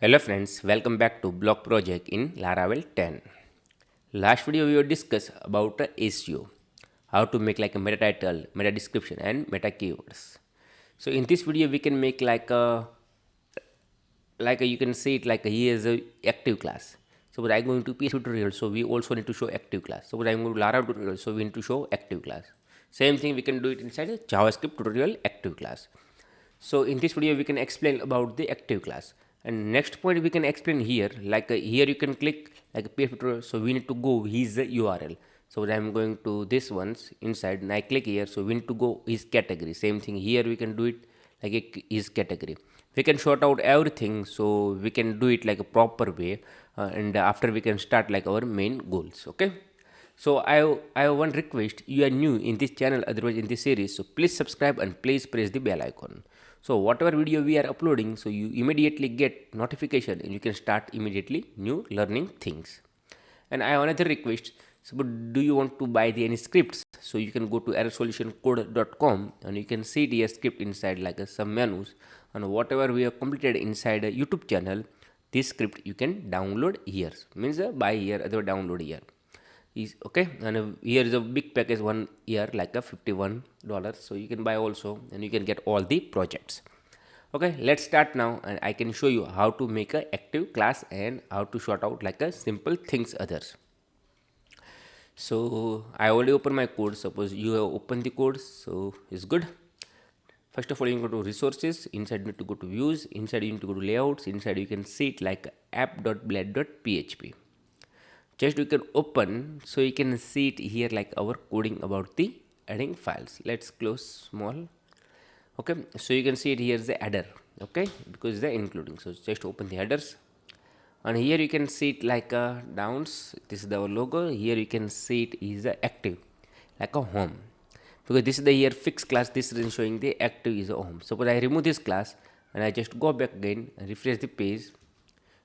Hello friends, welcome back to blog project in Laravel 10. Last video we will discuss about SEO, how to make like a meta title, meta description and meta keywords. So in this video we can make you can see it like here is a active class. So I'm going to PHP tutorial, so we also need to show active class. So I'm going to Laravel tutorial, so we need to show active class. Same thing we can do it inside a JavaScript tutorial active class. So in this video we can explain about the active class, and next point we can explain here here you can click like a PHP tutorial. So we need to go his URL. So I'm going to this ones inside and I click here. So we need to go his category. Same thing here we can do it like his category. We can sort out everything, so we can do it like a proper way, and after we can start like our main goals. Okay. So I have one request. You are new in this channel, otherwise in this series, so please subscribe and please press the bell icon. So whatever video we are uploading, so you immediately get notification and you can start immediately new learning things. And I have another request. So but do you want to buy any scripts? So you can go to errorsolutioncode.com and you can see the script inside like some menus, and whatever we have completed inside a YouTube channel, this script you can download here. Means buy here or download here is okay. And here is a big package 1 year like a $51, so you can buy also and you can get all the projects. Okay, let's start now and I can show you how to make a active class and how to sort out like a simple things others. So I already opened my code. Suppose you have opened the code, so it's good. First of all, you go to resources. Inside you need to go to views. Inside you need to go to layouts. Inside you can see it like app.blade.php. Just you can open, so you can see it here like our coding about the adding files. Let's close small. Okay, so you can see it here is the header. Okay, because they're including. So just open the headers, and here you can see it like a downs. This is our logo. Here you can see it is active like a home, because this is the here fixed class. This is showing the active is a home. Suppose I remove this class and I just go back again and refresh the page.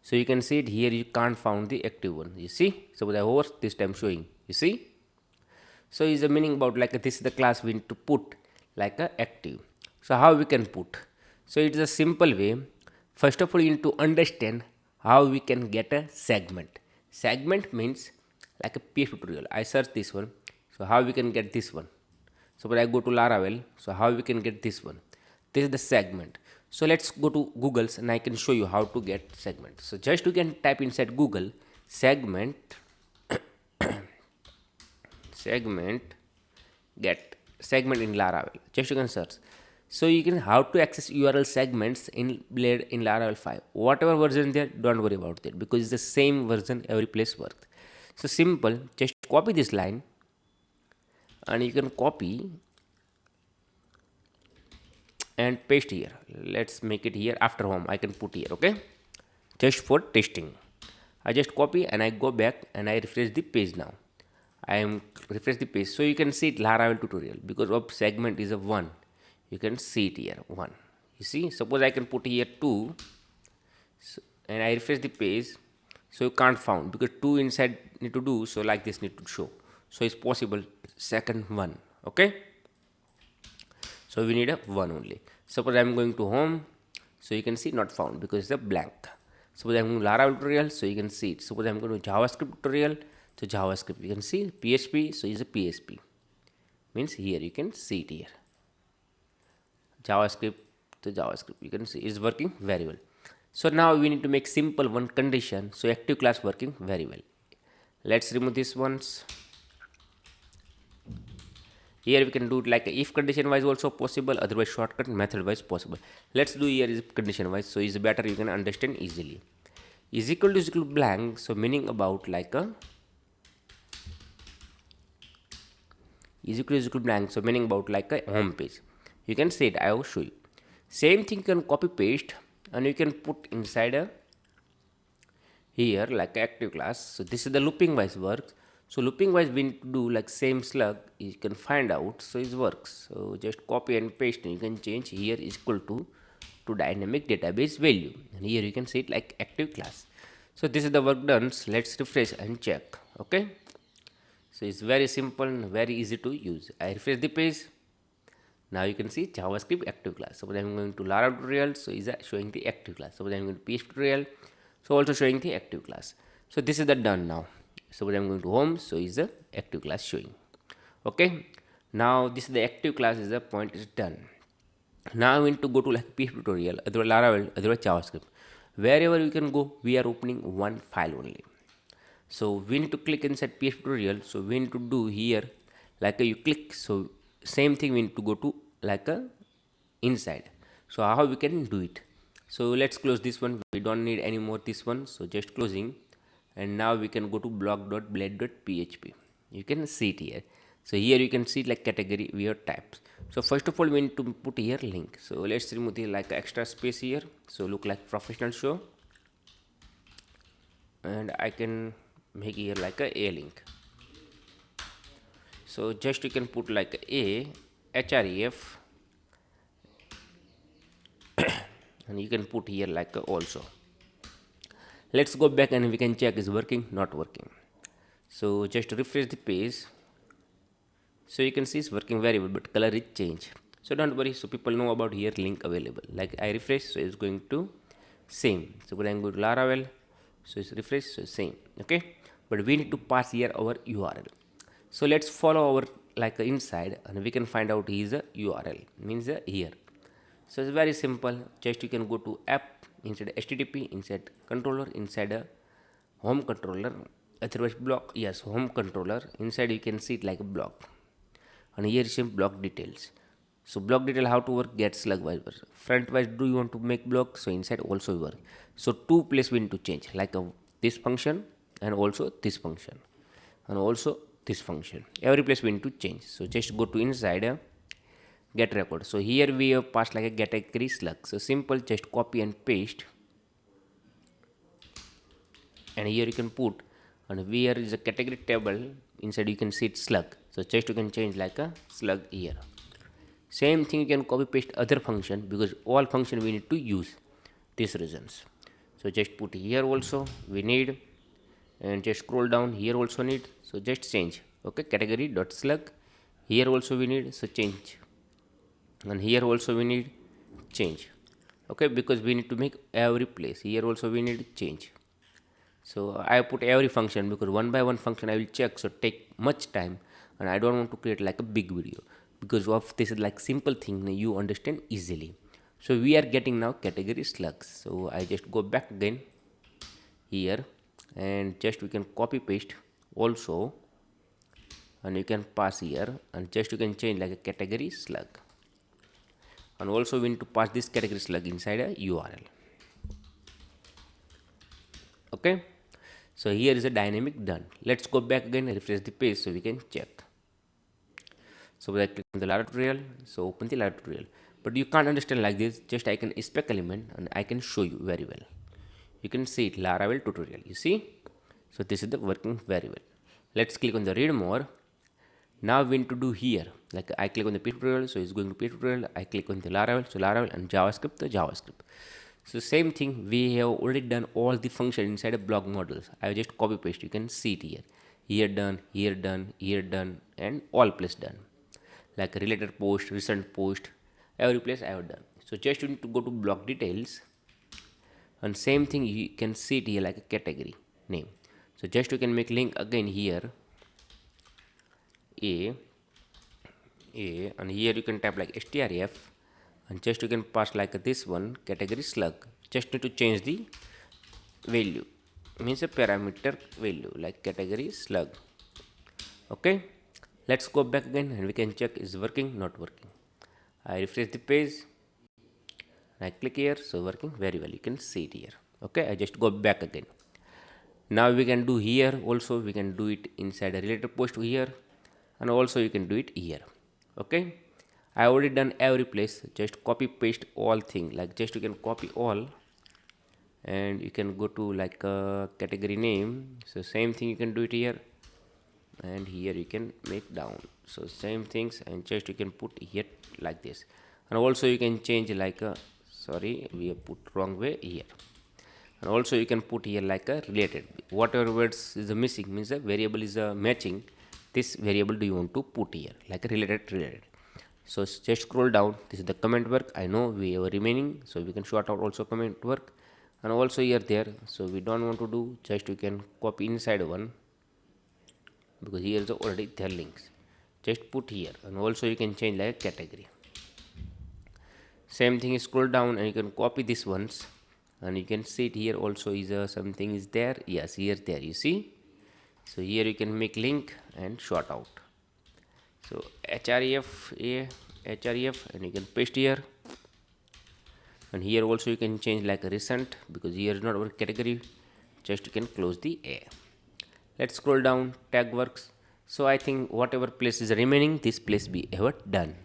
So you can see it here, you can't find the active one. You see, suppose I hover this time showing, you see. So is the meaning about like this is the class we need to put like a active. So how we can put? So it is a simple way. First of all, you need to understand how we can get a segment. Segment means like a PHP tutorial. I search this one. So how we can get this one? So when I go to Laravel, so how we can get this one? This is the segment. So let's go to Google's and I can show you how to get segment. So just you can type inside Google segment segment get segment in Laravel. Just you can search. So you can how to access URL segments in Blade in Laravel 5. Whatever version there, don't worry about it because it's the same version every place works. So simple, just copy this line and you can copy and paste here. Let's make it here after home. I can put here, okay, just for testing. I just copy and I go back and I refresh the page. Now I am refresh the page, so you can see it Laravel tutorial because of segment is a 1. You can see it here 1. You see, suppose I can put here 2, so, and I refresh the page, so you can't found because 2 inside need to do, so like this need to show, so it's possible second 1. Okay, so we need a 1 only. Suppose I am going to home, so you can see not found because it's a blank. Suppose I am going to Laravel tutorial, so you can see it. Suppose I am going to JavaScript tutorial, so JavaScript you can see PHP, so is a PHP means here you can see it here JavaScript to JavaScript, you can see it's working very well. So now we need to make simple one condition, so active class working very well. Let's remove these ones. Here we can do it like if condition wise also possible, otherwise shortcut method wise possible. Let's do here is condition wise, so is better, you can understand easily. Is equal to blank, so meaning about like a is equal to blank, so meaning about like a home page. You can see it, I will show you. Same thing you can copy paste and you can put inside a here like active class. So this is the looping wise works. So looping wise we need to do like same slug, you can find out, so it works. So just copy and paste and you can change here is equal to dynamic database value, and here you can see it like active class. So this is the work done. So let's refresh and check. Okay, so it's very simple and very easy to use. I refresh the page. Now you can see JavaScript active class. Suppose I'm going to Laravel tutorial, so is showing the active class. Suppose I'm going to PHP tutorial, so also showing the active class. So this is the done now. Suppose I'm going to home, so is the active class showing. Okay, now this is the active class, is the point is done. Now I want to go to like PHP tutorial, otherwise Laravel, otherwise JavaScript. Wherever we can go, we are opening one file only. So we need to click inside PHP tutorial. So we need to do here like you click. So same thing we need to go to like a inside. So how we can do it? So let's close this one. We don't need any more this one. So just closing, and now we can go to blog.blade.php. You can see it here. So here you can see like category we have types. So first of all we need to put here link. So let's remove the like extra space here. So look like professional show, and I can make here like a link. So just you can put like a href, and you can put here like a also. Let's go back and we can check is working, not working. So just refresh the page. So you can see it's working very well, but color is changed. So don't worry, so people know about here link available. Like I refresh, so it's going to same. So when I'm going to Laravel, so it's refresh, so same. Okay, but we need to pass here our URL. So let's follow our like inside, and we can find out is a URL means here. So it's very simple. Just you can go to app, inside HTTP, inside controller, inside a home controller, otherwise block. Yes, home controller. Inside you can see it like a block, and here is block details. So block detail how to work, get slug wise front wise. Do you want to make block? So inside also work. So two place we need to change like this function and also this function and also this function. Every place we need to change. So just go to inside get record. So here we have passed like a category slug. So simple, just copy and paste, and here you can put, and here is a category table. Inside you can see it slug. So just you can change like a slug here. Same thing you can copy paste other function, because all function we need to use these reasons. So just put here also we need, and just scroll down here also need. So just change. Okay, category dot slug. Here also we need, so change, and here also we need change. Okay, because we need to make every place. Here also we need change. So I put every function because one by one function I will check, so take much time, and I don't want to create like a big video, because of this is like simple thing you understand easily. So we are getting now category slugs. So I just go back again here, and just we can copy paste also, and you can pass here, and just you can change like a category slug, and also we need to pass this category slug inside a URL. Okay, so here is a dynamic done. Let's go back again and refresh the page so we can check. So when I click on the Laravel tutorial, so open the Laravel tutorial, but you can't understand like this. Just I can spec element and I can show you very well. You can see it Laravel tutorial, you see. So this is the working very well. Let's click on the read more. Now we need to do here, like I click on the PHP tutorial, so it's going to PHP tutorial. I click on the Laravel, so Laravel, and JavaScript, the JavaScript. So same thing, we have already done all the function inside a block models. I just copy paste, you can see it here. Here done, here done, here done, and all place done. Like related post, recent post, every place I have done. So just you need to go to block details, and same thing you can see it here like a category name. So just you can make link again here, a, and here you can type like strf, and just you can pass like this one category slug. Just need to change the value, means a parameter value like category slug. Okay, let's go back again and we can check is working, not working. I refresh the page, I click here, so working very well, you can see it here. Okay, I just go back again. Now we can do here also, we can do it inside a related post here, and also you can do it here. Okay, I already done every place. Just copy paste all thing, like just you can copy all, and you can go to like a category name. So same thing you can do it here, and here you can make down. So same things, and just you can put here like this, and also you can change like a, sorry we have put wrong way here, and also you can put here like a related, whatever words is missing, means a variable is matching, this variable do you want to put here like a related. So just scroll down. This is the comment work. I know we have remaining, so we can sort out also comment work, and also here there. So we don't want to do, just you can copy inside one, because here is already their links. Just put here, and also you can change like category. Same thing, scroll down and you can copy this ones, and you can see it here also is something is there. Yes, here there you see. So here you can make link and sort out. So href a href, and you can paste here, and here also you can change like a recent, because here is not our category. Just you can close the a. Let's scroll down, tag works. So I think whatever place is remaining, this place we ever done.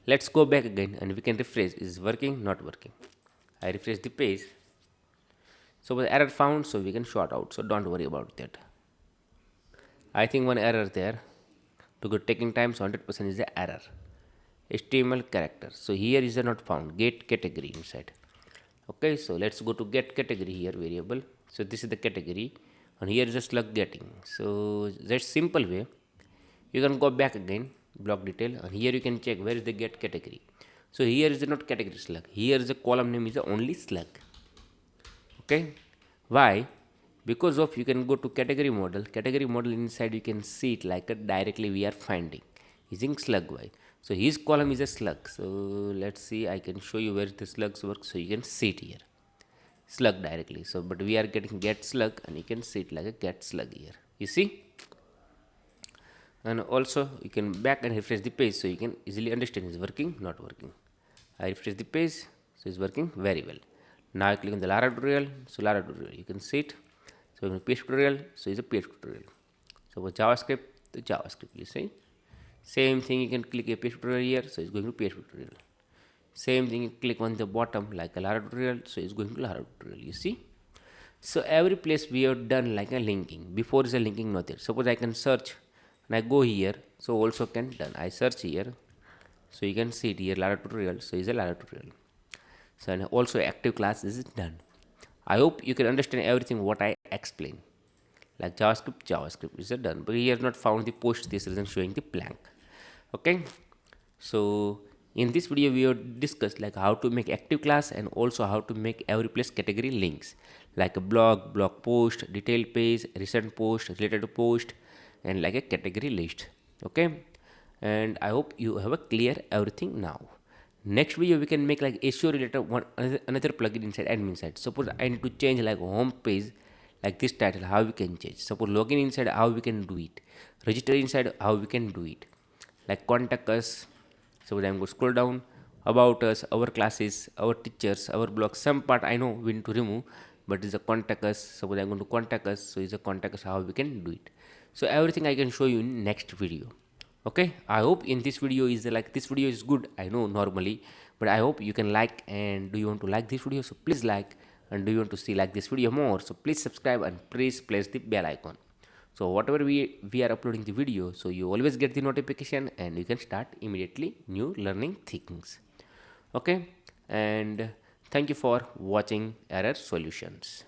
Let's go back again and we can refresh. Is working, not working? I refresh the page. So the error found, so we can sort out. So don't worry about that. I think one error there. To go taking time, so 100% is the error. HTML character. So here is a not found. Get category inside. Okay, so let's go to get category here variable. So this is the category, and here is a slug getting. So that's simple way. You can go back again, block detail, and here you can check where is the get category. So here is the not category slug. Here is the column name is the only slug. Okay, why? Because of you can go to category model inside you can see it like a directly we are finding using slug. Why? So his column is a slug. So let's see, I can show you where the slugs work, so you can see it here slug directly. So but we are getting get slug, and you can see it like a get slug here, you see. And also you can back and refresh the page, so you can easily understand is working, not working. I refresh the page, so it's working very well. Now I click on the Laravel tutorial, so Laravel tutorial you can see it. So in PHP tutorial, so it's a PHP tutorial. So for JavaScript, the JavaScript you see. Same thing, you can click a PHP tutorial here, so it's going to PHP tutorial. Same thing, you click on the bottom like a Laravel tutorial, so it's going to Laravel tutorial, you see. So every place we have done like a linking. Before is a linking not there. Suppose I can search and I go here, so also can done. I search here, so you can see it here Laravel tutorial, so is a Laravel tutorial. So and also active class is done. I hope you can understand everything what I explain. Like JavaScript is done, but here not found the post, this reason showing the blank. Okay, so in this video we have discussed like how to make active class, and also how to make every place category links, like a blog post, detail page, recent post, related post, and like a category list. Okay, and I hope you have a clear everything now. Next video we can make like SEO related one another plugin inside admin side. Suppose I need to change like home page, like this title, how we can change. Suppose login inside, how we can do it. Register inside, how we can do it. Like contact us. So I'm going to scroll down. About us, our classes, our teachers, our blog. Some part I know we need to remove, but it's a contact us. Suppose I'm going to contact us, so it's a contact us, how we can do it. So everything I can show you in next video. Okay, I hope in this video is like this video is good, I know normally, but I hope you can like. And do you want to like this video, so please like. And do you want to see like this video more, so please subscribe and please press the bell icon. So whatever we are uploading the video, so you always get the notification, and you can start immediately new learning things. Okay, and thank you for watching error solutions.